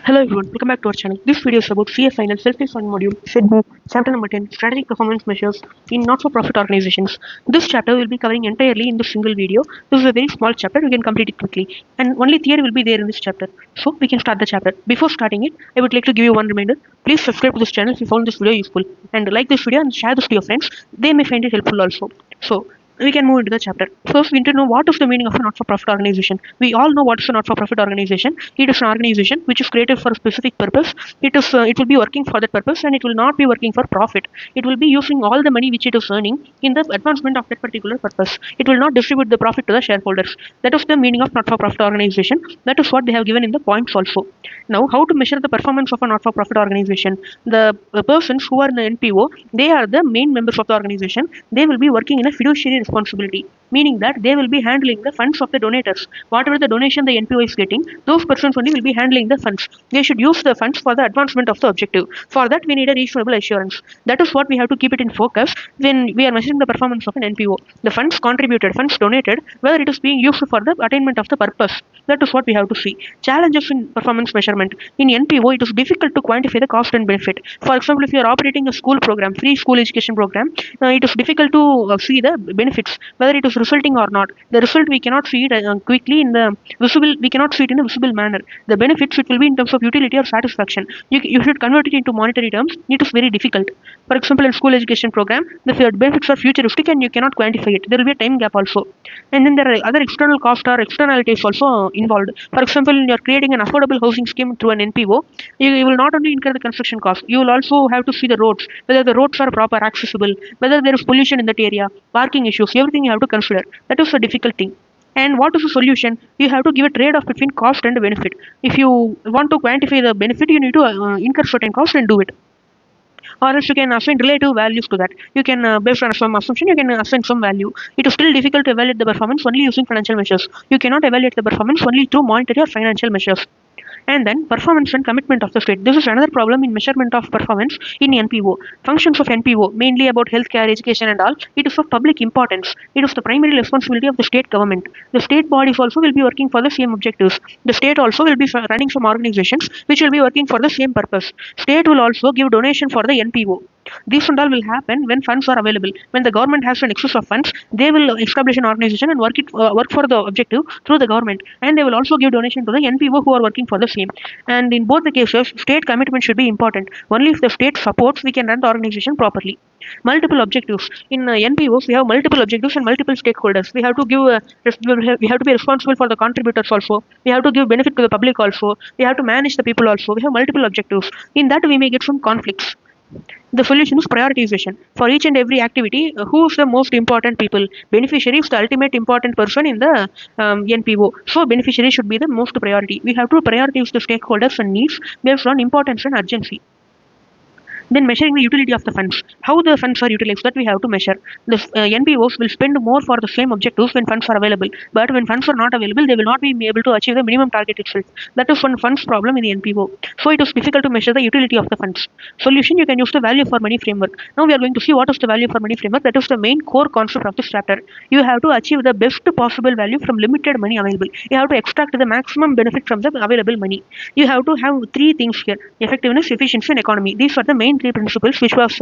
Hello everyone, welcome back to our channel. This video is about CA Final Self-Employment Module, Set B, Chapter number 10, Strategic Performance Measures in Not-for-Profit Organizations. This chapter will be covering entirely in this single video. This is a very small chapter, you can complete it quickly. And only theory will be there in this chapter. So we can start the chapter. Before starting it, I would like to give you one reminder. Please subscribe to this channel if you found this video useful. And like this video and share this to your friends. They may find it helpful also. So we can move into the chapter. First, we need to know what is the meaning of a not-for-profit organization. We all know what is a not-for-profit organization. It is an organization which is created for a specific purpose. It will be working for that purpose, and it will not be working for profit. It will be using all the money which it is earning in the advancement of that particular purpose. It will not distribute the profit to the shareholders. That is the meaning of not-for-profit organization. That is what they have given in the points also. Now, how to measure the performance of a not-for-profit organization? The persons who are in the NPO, they are the main members of the organization. They will be working in a fiduciary responsibility, meaning that they will be handling the funds of the donators. Whatever the donation the NPO is getting, those persons only will be handling the funds. They should use the funds for the advancement of the objective. For that, we need a reasonable assurance. That is what we have to keep it in focus when we are measuring the performance of an NPO. The funds contributed, funds donated, whether it is being used for the attainment of the purpose. That is what we have to see. Challenges in performance measurement. In NPO, it is difficult to quantify the cost and benefit. For example, if you are operating a school program, free school education program, it is difficult to see the benefits, whether it is resulting or not. The result we cannot see it quickly in the visible. We cannot see it in a visible manner. The benefits it will be in terms of utility or satisfaction. You should convert it into monetary terms. It is very difficult. For example, in school education program, the benefits are futuristic and you cannot quantify it. There will be a time gap also. And then there are other external costs or externalities also involved. For example, you are creating an affordable housing scheme through an NPO. You will not only incur the construction cost, you will also have to see the roads, whether the roads are proper, accessible, whether there is pollution in that area, parking issues, everything you have to consider. That is a difficult thing. And what is the solution? You have to give a trade-off between cost and benefit. If you want to quantify the benefit, you need to incur certain cost and do it. Or else you can assign relative values to that. You can, based on some assumption, you can assign some value. It is still difficult to evaluate the performance only using financial measures. You cannot evaluate the performance only through monetary or financial measures. And then performance and commitment of the state. This is another problem in measurement of performance in NPO. Functions of NPO, mainly about healthcare, education and all, it is of public importance. It is the primary responsibility of the state government. The state bodies also will be working for the same objectives. The state also will be running some organizations which will be working for the same purpose. State will also give donation for the NPO. These and all will happen when funds are available. When the government has an excess of funds, they will establish an organization and work for the objective through the government. And they will also give donation to the NPO who are working for the same. And in both the cases, state commitment should be important. Only if the state supports, we can run the organization properly. Multiple objectives. In NPOs, we have multiple objectives and multiple stakeholders. We have to give. We have to be responsible for the contributors also. We have to give benefit to the public also. We have to manage the people also. We have multiple objectives. In that, we may get some conflicts. The solution is prioritization. For each and every activity, who is the most important people? Beneficiary is the ultimate important person in the NPO. So beneficiary should be the most priority. We have to prioritize the stakeholders and needs based on importance and urgency. Then measuring the utility of the funds. How the funds are utilized, that we have to measure. The NPOs will spend more for the same objectives when funds are available. But when funds are not available, they will not be able to achieve the minimum target itself. That is one funds problem in the NPO. So it is difficult to measure the utility of the funds. Solution, you can use the value for money framework. Now we are going to see what is the value for money framework. That is the main core concept of this chapter. You have to achieve the best possible value from limited money available. You have to extract the maximum benefit from the available money. You have to have three things here: effectiveness, efficiency and economy. These are the main three principles which was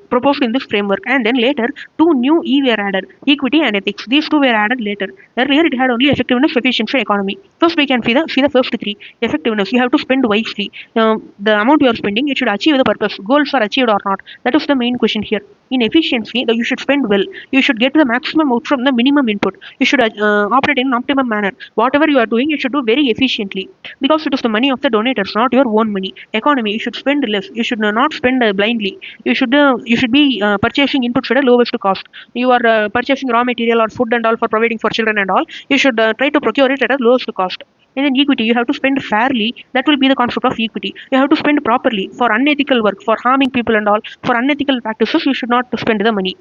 proposed in this framework. And then later, two new E were added: equity and ethics. These two were added later. Earlier, it had only effectiveness, efficiency, economy. First, we can see the first three. Effectiveness, you have to spend wisely. The amount you are spending, it should achieve the purpose. Goals are achieved or not. That is the main question here. In efficiency, you should spend well. You should get the maximum out from the minimum input. You should operate in an optimum manner. Whatever you are doing, you should do very efficiently, because it is the money of the donators, not your own money. Economy, you should spend less. You should not spend blindly. You should be purchasing inputs at a lowest cost. You are purchasing raw material or food and all for providing for children and all. You should try to procure it at a lowest cost. And then equity, you have to spend fairly. That will be the concept of equity. You have to spend properly. For unethical work, for harming people and all, for unethical practices, you should not spend the money.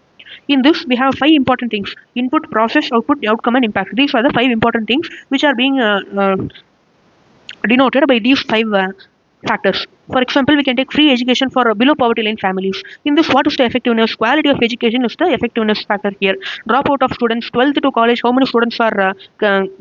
In this, we have 5 important things: input, process, output, outcome and impact. These are the 5 important things which are being denoted by these 5 factors. For example, we can take free education for below poverty line families. In this, what is the effectiveness? Quality of education is the effectiveness factor here. Dropout of students, 12th to college, how many students are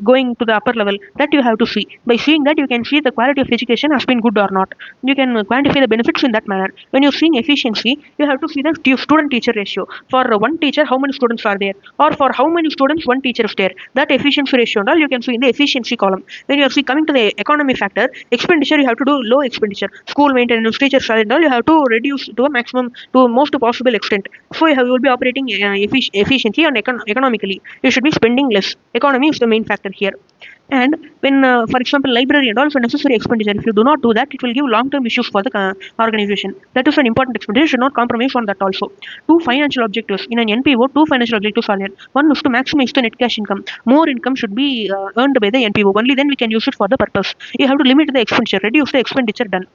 going to the upper level? That you have to see. By seeing that, you can see the quality of education has been good or not. You can quantify the benefits in that manner. When you're seeing efficiency, you have to see the student-teacher ratio. For one teacher, how many students are there? Or for how many students one teacher is there? That efficiency ratio and all you can see in the efficiency column. When you are coming to the economy factor, expenditure you have to do low expenditure. School maintenance, teacher salary and all you have to reduce to a maximum to most possible extent. So you will be operating efficiently and economically. You should be spending less. Economy is the main factor here. And when, for example, library and also necessary expenditure, if you do not do that, it will give long-term issues for the organization. That is an important expenditure. You should not compromise on that also. Two financial objectives. In an NPO, two financial objectives are there. One is to maximize the net cash income. More income should be earned by the NPO. Only then we can use it for the purpose. You have to limit the expenditure, reduce the expenditure done.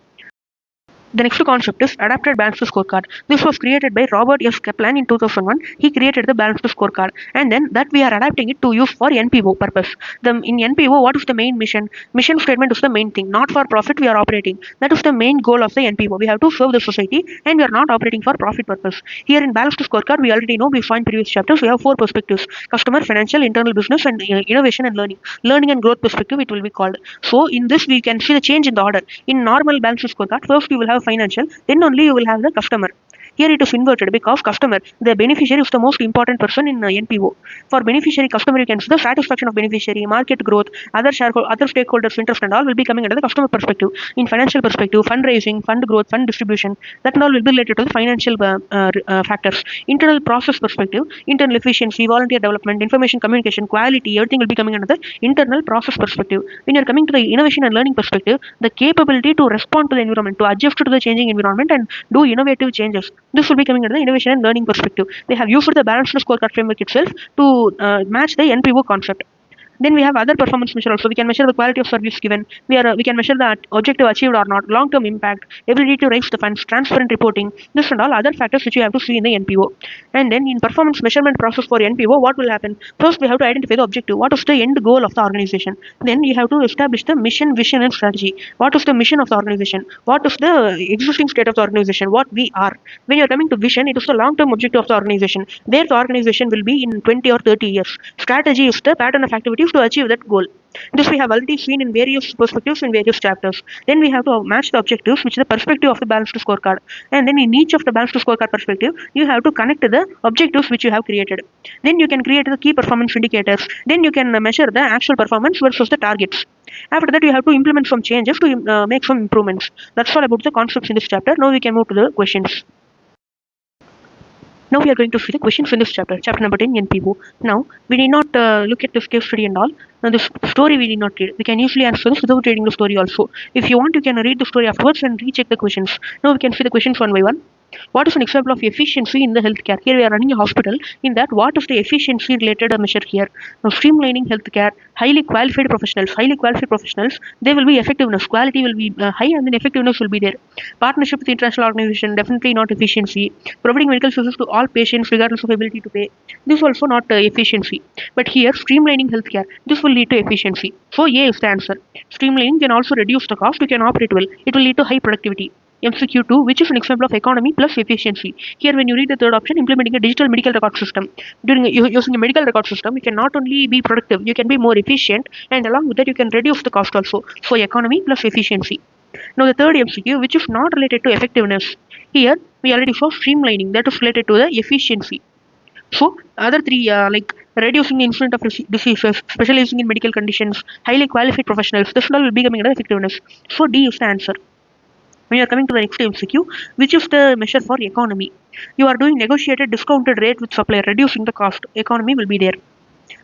The next concept is adapted balanced scorecard. This was created by Robert S. Kaplan in 2001. He created the balanced scorecard, and then that we are adapting it to use for NPO purpose. In NPO, what is the main mission? Mission statement is the main thing. Not for profit we are operating. That is the main goal of the NPO. We have to serve the society, and we are not operating for profit purpose. Here in balanced scorecard, we already know, we saw in previous chapters, we have four perspectives: customer, financial, internal business, and innovation and learning. Learning and growth perspective it will be called. So in this we can see the change in the order. In normal balanced scorecard, first you will have financial, then only you will have the customer. Here it is inverted because customer, the beneficiary is the most important person in NPO. For beneficiary, customer, you can see the satisfaction of beneficiary, market growth, other stakeholders' interest and all will be coming under the customer perspective. In financial perspective, fundraising, fund growth, fund distribution, that and all will be related to the financial factors. Internal process perspective, internal efficiency, volunteer development, information communication, quality, everything will be coming under the internal process perspective. When you are coming to the innovation and learning perspective, the capability to respond to the environment, to adjust to the changing environment and do innovative changes. This will be coming under the innovation and learning perspective. They have used the balanced scorecard framework itself to match the NPO concept. Then we have other performance measure also. We can measure the quality of service given. We can measure the objective achieved or not, long-term impact, ability to raise the funds, transparent reporting, this and all other factors which you have to see in the NPO. And then in performance measurement process for NPO, what will happen? First, we have to identify the objective. What is the end goal of the organization? Then you have to establish the mission, vision, and strategy. What is the mission of the organization? What is the existing state of the organization? What we are. When you are coming to vision, it is the long-term objective of the organization. There, the organization will be in 20 or 30 years. Strategy is the pattern of activities to achieve that goal. This we have already seen in various perspectives in various chapters. Then we have to match the objectives which is the perspective of the balanced scorecard. And then in each of the balanced scorecard perspective, you have to connect to the objectives which you have created. Then you can create the key performance indicators. Then you can measure the actual performance versus the targets. After that, you have to implement some changes to make some improvements. That's all about the concepts in this chapter. Now we can move to the questions. Now we are going to see the questions in this chapter, chapter number 10, NPO. Now, we need not look at this case study and all. Now, this story we need not read. We can usually answer this without reading the story also. If you want, you can read the story afterwards and recheck the questions. Now we can see the questions one by one. What is an example of efficiency in the healthcare? Here we are running a hospital. In that, what is the efficiency related measure here? Now, streamlining healthcare, highly qualified professionals, they will be effectiveness. Quality will be high and then effectiveness will be there. Partnership with international organization, definitely not efficiency. Providing medical services to all patients regardless of ability to pay. This is also not efficiency. But here, streamlining healthcare, this will lead to efficiency. So A is the answer. Streamlining can also reduce the cost. You can operate well. It will lead to high productivity. MCQ2, which is an example of economy plus efficiency. Here, when you read the third option, implementing a digital medical record system. Using a medical record system, you can not only be productive, you can be more efficient, and along with that, you can reduce the cost also. So, economy plus efficiency. Now, the third MCQ, which is not related to effectiveness. Here, we already saw streamlining, that is related to the efficiency. So, other three, like reducing the incidence of diseases, specializing in medical conditions, highly qualified professionals, this all will be coming under effectiveness. So, D is the answer. When you are coming to the next MCQ, which is the measure for economy? You are doing negotiated discounted rate with supplier, reducing the cost. Economy will be there.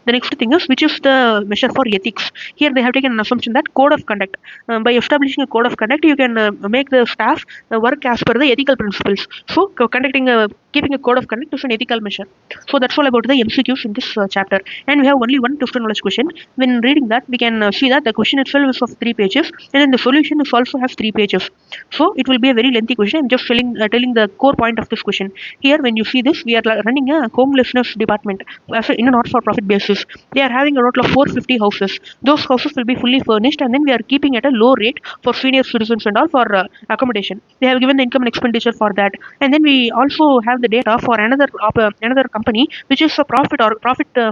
The next thing is, which is the measure for ethics? Here they have taken an assumption that code of conduct. By establishing a code of conduct, you can make the staff work as per the ethical principles. So, keeping a code of conduct is an ethical measure. So, that's all about the MCQs in this chapter. And we have only one question knowledge question. When reading that, we can see that the question itself is of 3 pages, and then the solution also has 3 pages. So, it will be a very lengthy question. I'm just telling the core point of this question. Here, when you see this, we are running a homelessness department in a not-for-profit basis. houses. They are having a total of 450 houses. Those houses will be fully furnished, and then we are keeping at a low rate for senior citizens and all for accommodation. They have given the income and expenditure for that, and then we also have the data for another company which is a profit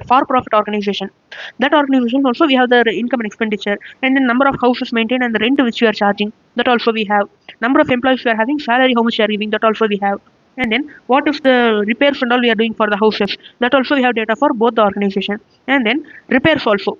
for profit organization. That organization also we have the income and expenditure, and then number of houses maintained and the rent which we are charging. That also we have. Number of employees we are having, salary how much we are giving. That also we have. And then what is the repairs and all we are doing for the houses. That also we have data for both the organization. And then repairs also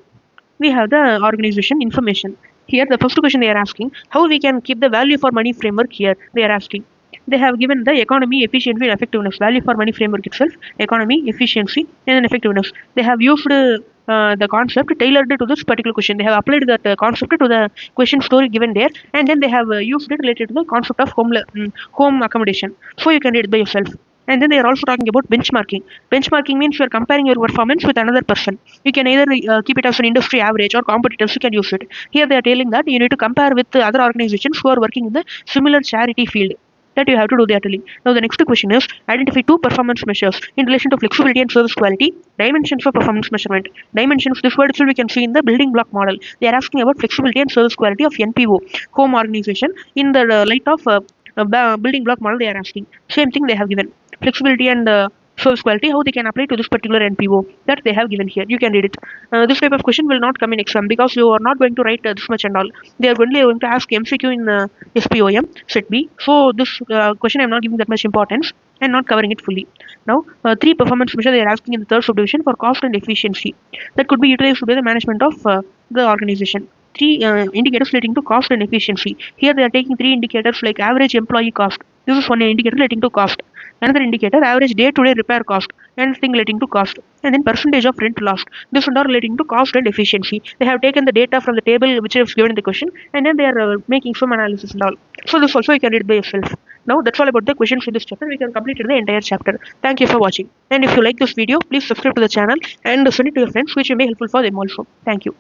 we have the organization information. Here the first question they are asking, how we can keep the value for money framework. Here they are asking, they have given the economy, efficiency and effectiveness. Value for money framework itself, economy, efficiency and then effectiveness. They have used the concept tailored to this particular question. They have applied that concept to the question story given there, and then they have used it related to the concept of home accommodation. So you can read it by yourself. And then they are also talking about benchmarking. Benchmarking means you are comparing your performance with another person. You can either keep it as an industry average or competitors. You can use it. Here they are telling that you need to compare with the other organizations who are working in the similar charity field. That you have to do the telling. Now the next question is, identify two performance measures in relation to flexibility and service quality. Dimensions of performance measurement. Dimensions, this word still we can see in the building block model. They are asking about flexibility and service quality of NPO, home organization, in the light of building block model. They are asking same thing they have given, flexibility and service quality, how they can apply to this particular NPO. That they have given here. You can read it. This type of question will not come in exam because you are not going to write this much and all. They are only going to ask MCQ in SPOM set B. So this question I am not giving that much importance and not covering it fully. Now three performance measures they are asking in the third subdivision for cost and efficiency. That could be utilized by the management of the organization. Three indicators relating to cost and efficiency. Here they are taking three indicators like average employee cost. This is one indicator relating to cost. Another indicator, average day-to-day repair cost, and thing relating to cost. And then percentage of rent lost. This one are relating to cost and efficiency. They have taken the data from the table which is given in the question, and then they are making some analysis and all. So this also you can read by yourself. Now that's all about the questions in this chapter. We can complete the entire chapter. Thank you for watching. And if you like this video, please subscribe to the channel and send it to your friends, which may be helpful for them also. Thank you.